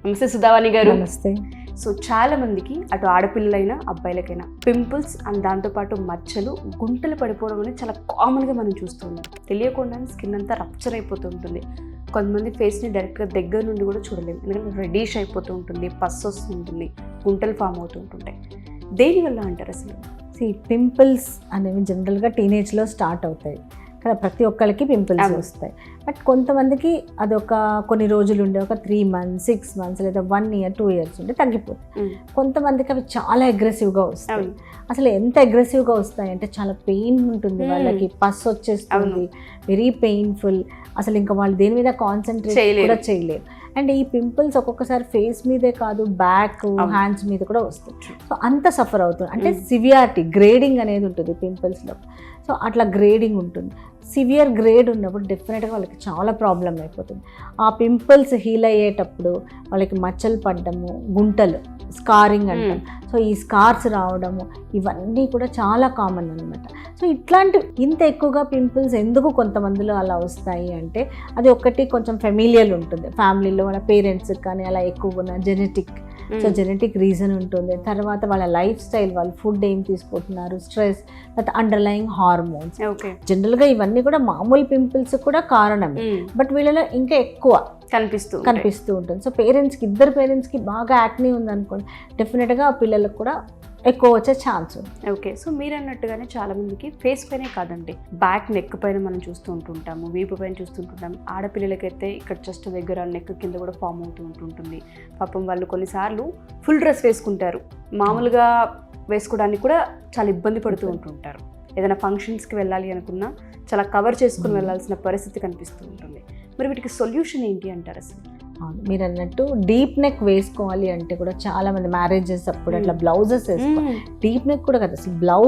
నమస్తే సుధావాణి గారు. నమస్తే. సో చాలా మందికి అటు ఆడపిల్లలైనా అబ్బాయిలకైనా పింపుల్స్ అండ్ దాంతోపాటు మచ్చలు, గుంటలు పడిపోవడం అనేది చాలా కామన్గా మనం చూస్తున్నాం. తెలియకుండానే స్కిన్ అంతా రప్చర్ అయిపోతూ ఉంటుంది. కొంతమంది ఫేస్ని డైరెక్ట్గా దగ్గర నుండి కూడా చూడలేము, ఎందుకంటే రెడీష్ అయిపోతూ ఉంటుంది, పస్ వస్తూ ఉంటుంది, గుంటలు ఫామ్ అవుతూ ఉంటుంటాయి. దేనివల్ల అంటారు అసలు? పింపుల్స్ అనేవి జనరల్గా టీనేజ్లో స్టార్ట్ అవుతాయి కదా, ప్రతి ఒక్కరికి పింపుల్స్ వస్తాయి. బట్ కొంతమందికి అది కొన్ని రోజులు ఉండే 3 months 6 months లేదా 1 year 2 years ఉంటే తగ్గిపోతాయి. కొంతమందికి అవి చాలా అగ్రెసివ్గా వస్తాయి. అసలు ఎంత అగ్రెసివ్గా వస్తాయి అంటే చాలా పెయిన్ ఉంటుంది వాళ్ళకి, పస్ వచ్చేస్తుంది, వెరీ పెయిన్ఫుల్. అసలు ఇంకా వాళ్ళు దేని మీద కాన్సన్ట్రేట్ కూడా చేయలేరు. అండ్ ఈ పింపుల్స్ ఒక్కొక్కసారి ఫేస్ మీదే కాదు, బ్యాక్, హ్యాండ్స్ మీద కూడా వస్తాయి. సో అంత సఫర్ అవుతుంది. అంటే సివియారిటీ, గ్రేడింగ్ అనేది ఉంటుంది పింపుల్స్లో. సో అట్లా గ్రేడింగ్ ఉంటుంది. సివియర్ గ్రేడ్ ఉన్నప్పుడు డెఫినెట్గా వాళ్ళకి చాలా ప్రాబ్లం అయిపోతుంది. ఆ పింపుల్స్ హీల్ అయ్యేటప్పుడు వాళ్ళకి మచ్చలు పడ్డము, గుంటలు, స్కారింగ్ అంటాం. సో ఈ స్కార్స్ రావడము ఇవన్నీ కూడా చాలా కామన్ అనమాట. సో ఇంత ఎక్కువగా పింపుల్స్ ఎందుకు కొంతమందిలో అలా వస్తాయి అంటే అది ఒకటి కొంచెం ఫెమిలియల్ ఉంటుంది, ఫ్యామిలీలో వాళ్ళ పేరెంట్స్కి కానీ అలా ఎక్కువ ఉన్న జెనెటిక్. సో జెనెటిక్ రీజన్ ఉంటుంది. తర్వాత వాళ్ళ లైఫ్ స్టైల్, వాళ్ళు ఫుడ్ ఏం తీసుకుంటున్నారు, స్ట్రెస్, తర్వాత అండర్లయింగ్ హార్మోన్స్. జనరల్గా ఇవన్నీ కూడా మామూలు పింపుల్స్ కూడా కారణమే, బట్ వీళ్ళలో ఇంకా ఎక్కువ కనిపిస్తూ ఉంటుంది. సో ఇద్దరు పేరెంట్స్కి బాగా యాక్నీ ఉందనుకోండి, డెఫినెట్గా ఆ పిల్లలకు కూడా ఎక్కువ వచ్చే ఛాన్స్ ఉంది. ఓకే. సో మీరు అన్నట్టుగానే చాలా మందికి ఫేస్ పైనే కాదండి, బ్యాక్, నెక్ పైన మనం చూస్తూ ఉంటుంటాము, వీపు పైన చూస్తుంటుంటాము. ఆడపిల్లలకైతే ఇక్కడ చెస్ట్ దగ్గర, నెక్ కింద కూడా ఫామ్ అవుతూ ఉంటుంటుంది. పాపం వాళ్ళు కొన్నిసార్లు ఫుల్ డ్రెస్ వేసుకుంటారు, మామూలుగా వేసుకోవడానికి కూడా చాలా ఇబ్బంది పడుతూ ఉంటుంటారు. ఏదైనా ఫంక్షన్స్కి వెళ్ళాలి అనుకున్నా చాలా కవర్ చేసుకుని వెళ్ళాల్సిన పరిస్థితి కనిపిస్తూ ఉంటుంది. మరి వీటికి సొల్యూషన్ ఏంటి అంటారు అసలు? మీరు అన్నట్టు డీప్ నెక్ వేసుకోవాలి అంటే కూడా చాలా మంది మ్యారేజెస్ అప్పుడు అట్లా బ్లౌజెస్ వేసుకోవాలి. డీప్ నెక్ కూడా కదా, అసలు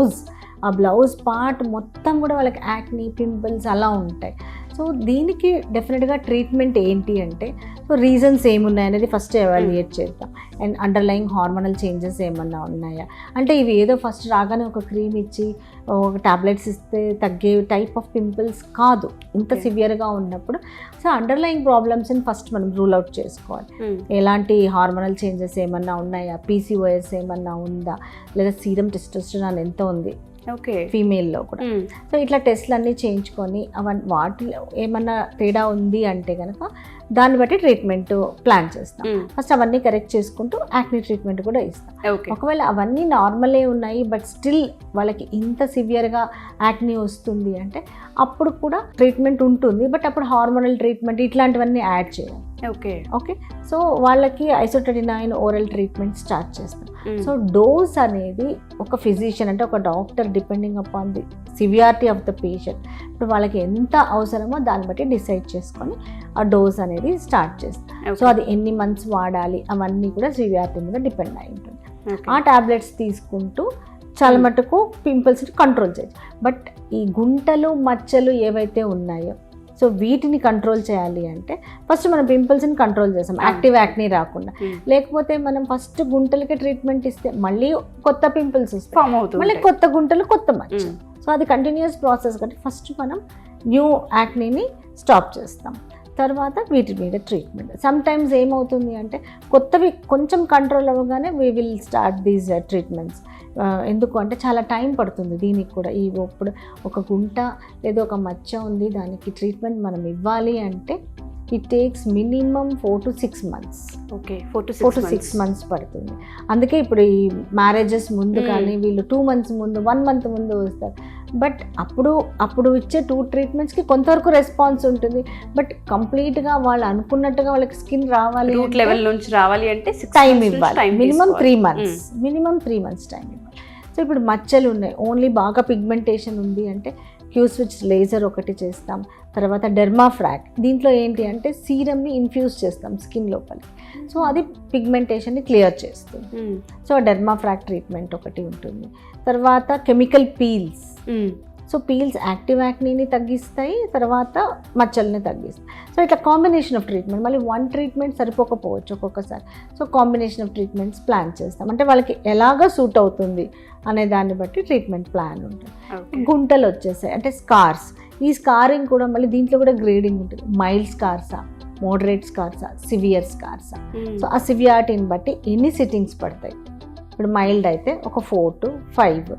ఆ బ్లౌజ్ పార్ట్ మొత్తం కూడా వాళ్ళకి యాక్నీ, పింపుల్స్ అలా ఉంటాయి. సో దీనికి డెఫినెట్గా ట్రీట్మెంట్ ఏంటి అంటే, సో రీజన్స్ ఏమున్నాయనేది ఫస్ట్ ఎవాల్యుయేట్ చేద్దాం. అండ్ అండర్లయింగ్ హార్మోనల్ చేంజెస్ ఏమన్నా ఉన్నాయా అంటే, ఇవి ఏదో ఫస్ట్ రాగానే ఒక క్రీమ్ ఇచ్చి ఒక టాబ్లెట్స్ ఇస్తే తగ్గే టైప్ ఆఫ్ పింపుల్స్ కాదు. ఇంత సివియర్గా ఉన్నప్పుడు సో అండర్లయింగ్ ప్రాబ్లమ్స్ని ఫస్ట్ మనం రూల్ అవుట్ చేసుకోవాలి. ఎలాంటి హార్మోనల్ చేంజెస్ ఏమన్నా ఉన్నాయా, పీసీఓఎస్ ఏమన్నా ఉందా, లేదా సీరం టెస్టోస్టెరాన్ ఎంత ఉంది ఫీమేల్లో కూడా. సో ఇట్లా టెస్ట్లు అన్నీ చేయించుకొని వాటిలో ఏమన్నా తేడా ఉంది అంటే కనుక దాన్ని బట్టి ట్రీట్మెంట్ ప్లాన్ చేస్తాం. ఫస్ట్ అవన్నీ కరెక్ట్ చేసుకుంటూ యాక్నీ ట్రీట్మెంట్ కూడా ఇస్తాం. ఒకవేళ అవన్నీ నార్మలే ఉన్నాయి బట్ స్టిల్ వాళ్ళకి ఇంత సివియర్గా యాక్నీ వస్తుంది అంటే అప్పుడు కూడా ట్రీట్మెంట్ ఉంటుంది, బట్ అప్పుడు హార్మోనల్ ట్రీట్మెంట్ ఇట్లాంటివన్నీ యాడ్ చేయాలి. ఓకే. సో వాళ్ళకి ఐసోటెడినైన్ ఓరల్ ట్రీట్మెంట్ స్టార్ట్ చేస్తాం. సో డోస్ అనేది ఒక ఫిజిషియన్ అంటే ఒక doctor depending upon the severity of the patient, ఇప్పుడు వాళ్ళకి ఎంత అవసరమో దాన్ని బట్టి డిసైడ్ చేసుకొని ఆ డోస్ అనేది స్టార్ట్ చేస్తాం. సో అది ఎన్ని మంత్స్ వాడాలి అవన్నీ కూడా సివియారిటీ మీద డిపెండ్ అయి ఉంటుంది. ఆ టాబ్లెట్స్ తీసుకుంటూ చాలా మటుకు పింపుల్స్ కంట్రోల్ చేయొచ్చు. బట్ ఈ గుంటలు, మచ్చలు ఏవైతే ఉన్నాయో సో వీటిని కంట్రోల్ చేయాలి అంటే ఫస్ట్ మనం పింపుల్స్ని కంట్రోల్ చేస్తాం, యాక్టివ్ యాక్నీ రాకుండా. లేకపోతే మనం ఫస్ట్ గుంటలకి ట్రీట్మెంట్ ఇస్తే మళ్ళీ కొత్త పింపుల్స్ వస్తాయి, మళ్ళీ కొత్త గుంటలు, కొత్త మచ్చ. సో అది కంటిన్యూస్ ప్రాసెస్ కాబట్టి ఫస్ట్ మనం న్యూ యాక్నీని స్టాప్ చేస్తాం, తర్వాత వీటి మీద ట్రీట్మెంట్. సమ్ టైమ్స్ ఏమవుతుంది అంటే కొత్తవి కొంచెం కంట్రోల్ అవ్వగానే we will start these treatments. ఎందుకు అంటే చాలా టైం పడుతుంది దీనికి కూడా. ఇప్పుడు ఒక గుంట లేదా ఒక మచ్చ ఉంది, దానికి ట్రీట్మెంట్ మనం ఇవ్వాలి అంటే it takes minimum 4 to 6 months. 4 to 6 months పడుతుంది. అందుకే ఇప్పుడు ఈ మ్యారేజెస్ ముందు కానీ వీళ్ళు 2 months ముందు, 1 month ముందు వస్తారు. బట్ అప్పుడు ఇచ్చే 2 treatmentsకి కొంతవరకు రెస్పాన్స్ ఉంటుంది. బట్ కంప్లీట్గా వాళ్ళు అనుకున్నట్టుగా వాళ్ళకి స్కిన్ రావాలి, రూట్ లెవెల్ నుంచి రావాలి అంటే టైం ఇవ్వాలి. మినిమం 3 months టైం ఇవ్వాలి. సో ఇప్పుడు మచ్చలు ఉన్నాయి, ఓన్లీ బాగా పిగ్మెంటేషన్ ఉంది అంటే క్యూస్విచ్ లేజర్ ఒకటి చేస్తాం. తర్వాత డెర్మాఫ్రాక్, దీంట్లో ఏంటి అంటే సీరమ్ని ఇన్ఫ్యూజ్ చేస్తాం స్కిన్ లోపలికి. సో అది పిగ్మెంటేషన్ని క్లియర్ చేస్తుంది. సో డెర్మాఫ్రాక్ ట్రీట్మెంట్ ఒకటి ఉంటుంది. తర్వాత chemical peels. So peels active యాక్నీని తగ్గిస్తాయి, తర్వాత మచ్చల్ని తగ్గిస్తాయి. సో ఇట్లా కాంబినేషన్ ఆఫ్ ట్రీట్మెంట్, మళ్ళీ 1 treatment సరిపోకపోవచ్చు ఒక్కొక్కసారి. So combination of treatments plan చేస్తాం, అంటే వాళ్ళకి ఎలాగ సూట్ అవుతుంది అనే దాన్ని బట్టి ట్రీట్మెంట్ ప్లాన్ ఉంటుంది. గుంటలు వచ్చేసాయి అంటే స్కార్స్. ఈ స్కారింగ్ కూడా మళ్ళీ దీంట్లో కూడా గ్రేడింగ్ ఉంటుంది. మైల్డ్ స్కార్సా, మోడరేట్ స్కార్సా, సివియర్ స్కార్సా. సో ఆ సివియారిటీని బట్టి ఎన్ని సిట్టింగ్స్ పడతాయి. ఇప్పుడు మైల్డ్ అయితే ఒక 4 to 5,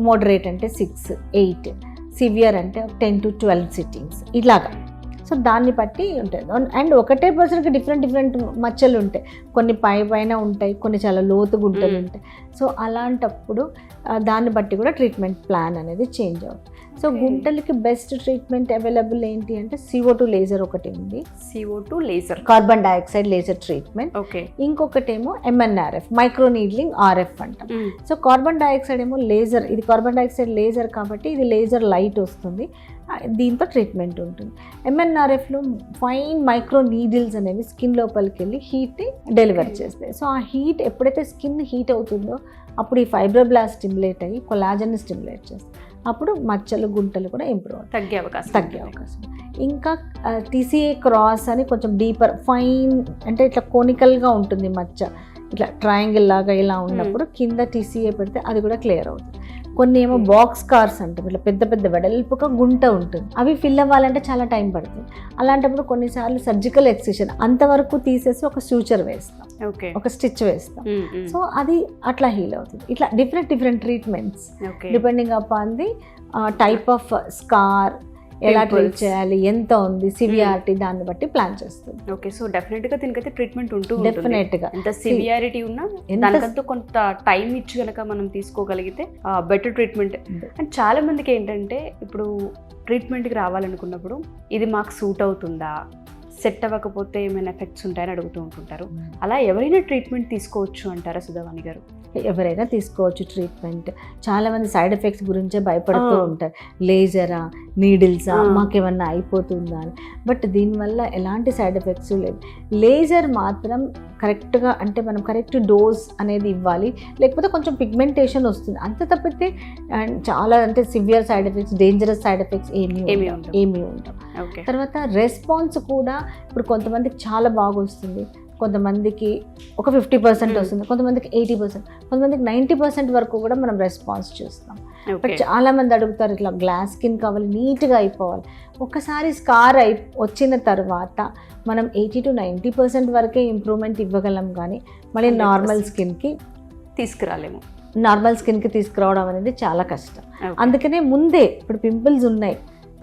మోడరేట్ అంటే 6, 8, సివియర్ అంటే 10 to 12 సిట్టింగ్స్ ఇలాగా. సో దాన్ని బట్టి ఉంటుంది. అండ్ ఒకటే పర్సన్కి డిఫరెంట్ మచ్చలు ఉంటాయి. కొన్ని పైన ఉంటాయి, కొన్ని చాలా లోతు గుంటలు ఉంటాయి. సో అలాంటప్పుడు దాన్ని బట్టి కూడా ట్రీట్మెంట్ ప్లాన్ అనేది చేంజ్ అవుతుంది. సో గుంటలకి బెస్ట్ ట్రీట్మెంట్ అవైలబుల్ ఏంటి అంటే CO2 లేజర్ ఒకటి ఉంది. CO2 laser, carbon dioxide laser treatment. Okay. ఇంకొకటేమో MNRF, మైక్రో నీడ్లింగ్ RF అంటాం. సో కార్బన్ డైఆక్సైడ్ ఏమో లేజర్, ఇది కార్బన్ డైఆక్సైడ్ లేజర్ కాబట్టి ఇది లేజర్ లైట్ వస్తుంది, దీంతో ట్రీట్మెంట్ ఉంటుంది. MNRFలో ఫైన్ మైక్రో నీడిల్స్ అనేవి స్కిన్ లోపలికి వెళ్ళి హీట్ని డెలివర్ చేస్తాయి. సో ఆ హీట్ ఎప్పుడైతే స్కిన్ హీట్ అవుతుందో అప్పుడు ఈ ఫైబ్రోబ్లాస్ట్ స్టిమ్యులేట్ అయ్యి కొలాజన్ని స్టిమ్యులేట్ చేస్తాయి. అప్పుడు మచ్చలు గుంటలు కూడా ఇంప్రూవ్ అవుతాయి, తగ్గే అవకాశం. ఇంకా TCA క్రాస్ అని కొంచెం డీపర్ ఫైన్ అంటే ఇట్లా కోనికల్గా ఉంటుంది మచ్చ, ఇట్లా ట్రయాంగిల్ లాగా ఇలా ఉన్నప్పుడు కింద TCA పెడితే అది కూడా క్లియర్ అవుతుంది. కొన్ని ఏమో బాక్స్ కార్స్ అంటాం, ఇట్లా పెద్ద వెడల్పుగా గుంట ఉంటుంది, అవి ఫిల్ అవ్వాలంటే చాలా టైం పడుతుంది. అలాంటప్పుడు కొన్నిసార్లు సర్జికల్ ఎక్సిషన్ అంతవరకు తీసేసి ఒక సూచర్ వేస్తాం, ఒక స్టిచ్ వేస్తాం. సో అది అట్లా హీల్ అవుతుంది. ఇట్లా different treatments depending upon the type of scar, ఎలా ట్రీట్ చేయాలి, ఎంత ఉంది సివియారిటీ, దాన్ని బట్టి ప్లాన్ చేస్తుంది. ఓకే. సో డెఫినెట్గా దీనికైతే ట్రీట్మెంట్ ఉంటుంది. డెఫినెట్గా ఎంత సివియారిటీ ఉన్నా దానికంతా కొంత టైం ఇచ్చి కనుక మనం తీసుకోగలిగితే బెటర్ ట్రీట్మెంట్. అండ్ చాలా మందికి ఏంటంటే ఇప్పుడు ట్రీట్మెంట్కి రావాలనుకున్నప్పుడు ఇది మాకు సూట్ అవుతుందా, సెట్ అవ్వకపోతే ఏమైనా ఎఫెక్ట్స్ ఉంటాయని అడుగుతూ ఉంటుంటారు. అలా ఎవరైనా ట్రీట్మెంట్ తీసుకోవచ్చు అంటారా సుధావాణి గారు? ఎవరైనా తీసుకోవచ్చు ట్రీట్మెంట్. చాలామంది సైడ్ ఎఫెక్ట్స్ గురించే భయపడుతూ ఉంటారు, లేజరా, నీడిల్సా, మాకేమన్నా అయిపోతుందా అని. బట్ దీనివల్ల ఎలాంటి సైడ్ ఎఫెక్ట్స్ లేదు. లేజర్ మాత్రం కరెక్ట్గా అంటే మనం కరెక్ట్ డోస్ అనేది ఇవ్వాలి, లేకపోతే కొంచెం పిగ్మెంటేషన్ వస్తుంది అంత తప్పితే చాలా అంటే severe side effects, dangerous side effects ఏమీ ఉండవు. తర్వాత రెస్పాన్స్ కూడా ఇప్పుడు కొంతమందికి చాలా బాగా వస్తుంది, కొంతమందికి ఒక 50% వస్తుంది, కొంతమందికి 80%, కొంతమందికి 90% వరకు కూడా మనం రెస్పాన్స్ చూస్తాం. బట్ చాలామంది అడుగుతారు ఇట్లా గ్లాస్ స్కిన్ కావాలి, నీట్గా అయిపోవాలి. ఒకసారి స్కార్ వచ్చిన తర్వాత మనం 80 to 90% వరకే ఇంప్రూవ్మెంట్ ఇవ్వగలం, కానీ మళ్ళీ నార్మల్ స్కిన్కి తీసుకురావడం అనేది చాలా కష్టం. అందుకనే ముందే ఇప్పుడు పింపుల్స్ ఉన్నాయి,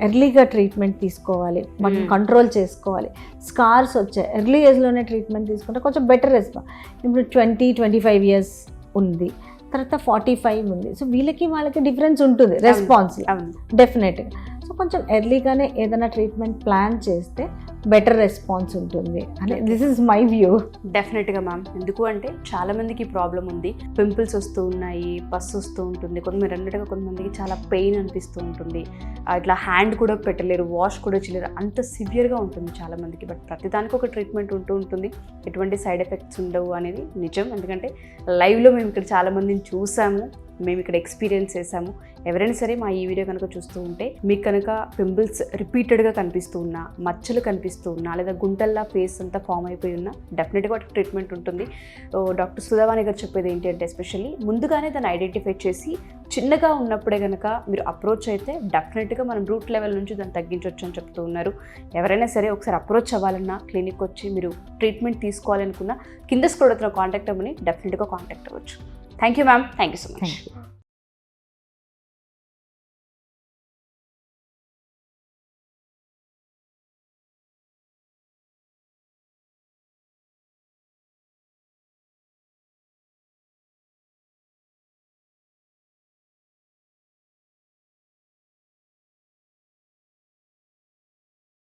ఎర్లీగా ట్రీట్మెంట్ తీసుకోవాలి, మనం కంట్రోల్ చేసుకోవాలి. స్కార్స్ వచ్చాయి, ఎర్లీ ఏజ్లోనే ట్రీట్మెంట్ తీసుకుంటే కొంచెం బెటర్ రెస్పాన్స్. ఇప్పుడు 20-25 ఇయర్స్ ఉంది, తర్వాత 45 ఉంది. సో వాళ్ళకి డిఫరెన్స్ ఉంటుంది రెస్పాన్స్ డెఫినెట్గా. సో కొంచెం ఎర్లీగానే ఏదైనా ట్రీట్మెంట్ ప్లాన్ చేస్తే బెటర్ రెస్పాన్స్ ఉంటుంది అని దిస్ ఇస్ మై వ్యూ. డెఫినెట్గా మ్యామ్. ఎందుకు అంటే చాలా మందికి ప్రాబ్లం ఉంది, పింపుల్స్ వస్తూ ఉన్నాయి, పస్ వస్తూ ఉంటుంది, కొంతమంది అన్నట్టుగా కొంతమందికి చాలా పెయిన్ అనిపిస్తూ ఉంటుంది, ఇట్లా హ్యాండ్ కూడా పెట్టలేరు, వాష్ కూడా చేయలేరు, అంత సివియర్గా ఉంటుంది చాలా మందికి. బట్ ప్రతిదానికి ఒక ట్రీట్మెంట్ ఉంటుంది, ఎటువంటి సైడ్ ఎఫెక్ట్స్ ఉండవు అనేది నిజం. ఎందుకంటే లైవ్లో మేము ఇక్కడ చాలా మందిని చూసాము, మేము ఇక్కడ ఎక్స్పీరియన్స్ చేసాము. ఎవరైనా సరే మా ఈ వీడియో కనుక చూస్తూ ఉంటే మీకు కనుక పింపుల్స్ రిపీటెడ్గా కనిపిస్తూ ఉన్నా, మచ్చలు కనిపిస్తూ ఉన్నా, లేదా గుంటల్లా ఫేస్ అంతా ఫామ్ అయిపోయి ఉన్నా డెఫినెట్గా వాటికి ట్రీట్మెంట్ ఉంటుంది. డాక్టర్ సుధావాణి గారు చెప్పేది ఏంటి అంటే ఎస్పెషల్లీ ముందుగానే దాన్ని ఐడెంటిఫై చేసి చిన్నగా ఉన్నప్పుడే కనుక మీరు అప్రోచ్ అయితే డెఫినెట్గా మనం రూట్ లెవెల్ నుంచి దాన్ని తగ్గించవచ్చు అని చెప్తూ ఉన్నారు. ఎవరైనా సరే ఒకసారి అప్రోచ్ అవ్వాలన్నా, క్లినిక్ వచ్చి మీరు ట్రీట్మెంట్ తీసుకోవాలనుకున్నా కింద స్క్రోల్ అవుతున్న కాంటాక్ట్ అవ్వని డెఫినెట్గా కాంటాక్ట్ అవ్వచ్చు. Thank you ma'am. Thank you so much.